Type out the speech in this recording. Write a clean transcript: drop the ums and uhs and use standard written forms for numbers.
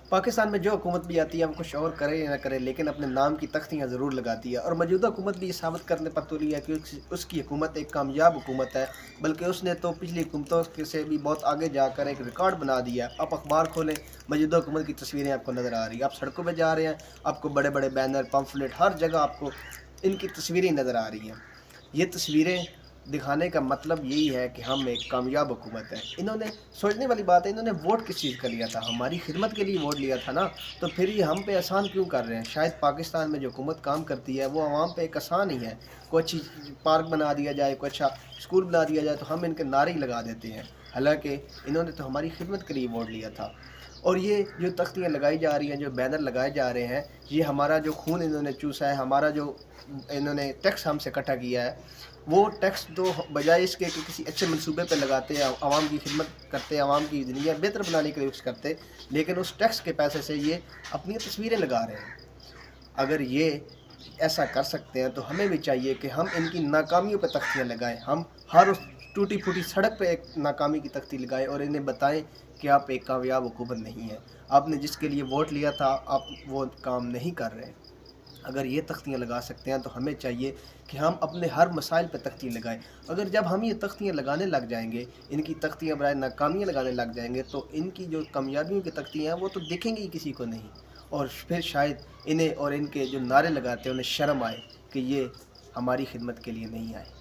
پاکستان میں جو حکومت بھی آتی ہے ہم کچھ اور کرے یا نہ کرے لیکن اپنے نام کی تختیاں ضرور لگاتی ہے، اور موجودہ حکومت بھی یہ ثابت کرنے پر تلی ہے کہ اس کی حکومت ایک کامیاب حکومت ہے، بلکہ اس نے تو پچھلی حکومتوں سے بھی بہت آگے جا کر ایک ریکارڈ بنا دیا ہے۔ آپ اخبار کھولیں، موجودہ حکومت کی تصویریں آپ کو نظر آ رہی ہیں، آپ سڑکوں پہ جا رہے ہیں، آپ کو بڑے بڑے بینر، پمفلٹ، ہر جگہ آپ کو ان کی تصویریں نظر آ رہی ہیں۔ یہ تصویریں دکھانے کا مطلب یہی ہے کہ ہم ایک کامیاب حکومت ہیں۔ انہوں نے سوچنے والی بات ہے، انہوں نے ووٹ کس چیز کا لیا تھا؟ ہماری خدمت کے لیے ووٹ لیا تھا نا، تو پھر یہ ہم پہ احسان کیوں کر رہے ہیں؟ شاید پاکستان میں جو حکومت کام کرتی ہے وہ عوام پہ ایک احسان ہی ہے، کوئی اچھی پارک بنا دیا جائے، کوئی اچھا اسکول بنا دیا جائے تو ہم ان کے نعرے ہی لگا دیتے ہیں، حالانکہ انہوں نے تو ہماری خدمت کے لیے ووٹ لیا تھا۔ اور یہ جو تختیاں لگائی جا رہی ہیں، جو بینر لگائے جا رہے ہیں، یہ ہمارا جو خون انہوں نے چوسا ہے، ہمارا جو انہوں نے ٹیکس ہم سے اکٹھا کیا ہے، وہ ٹیکس تو بجائے اس کے کہ کسی اچھے منصوبے پہ لگاتے ہیں، عوام کی خدمت کرتے، عوام کی زندگیاں بہتر بنانے کی کوشش کرتے، لیکن اس ٹیکس کے پیسے سے یہ اپنی تصویریں لگا رہے ہیں۔ اگر یہ ایسا کر سکتے ہیں تو ہمیں بھی چاہیے کہ ہم ان کی ناکامیوں پہ تختیاں لگائیں، ہم ہر اس ٹوٹی پھوٹی سڑک پہ ایک ناکامی کی تختی لگائیں اور انہیں بتائیں کہ آپ ایک کامیاب حکومت نہیں ہیں، آپ نے جس کے لیے ووٹ لیا تھا آپ وہ کام نہیں کر رہے۔ اگر یہ تختیاں لگا سکتے ہیں تو ہمیں چاہیے کہ ہم اپنے ہر مسائل پہ تختیاں لگائیں۔ اگر جب ہم یہ تختیاں لگانے لگ جائیں گے، ان کی تختیاں برائے ناکامیاں لگانے لگ جائیں گے، تو ان کی جو کامیابیوں کی تختیاں ہیں وہ تو دکھیں گی کسی کو نہیں، اور پھر شاید انہیں اور ان کے جو نعرے لگاتے ہیں انہیں شرم آئے کہ یہ ہماری خدمت کے لیے نہیں آئے۔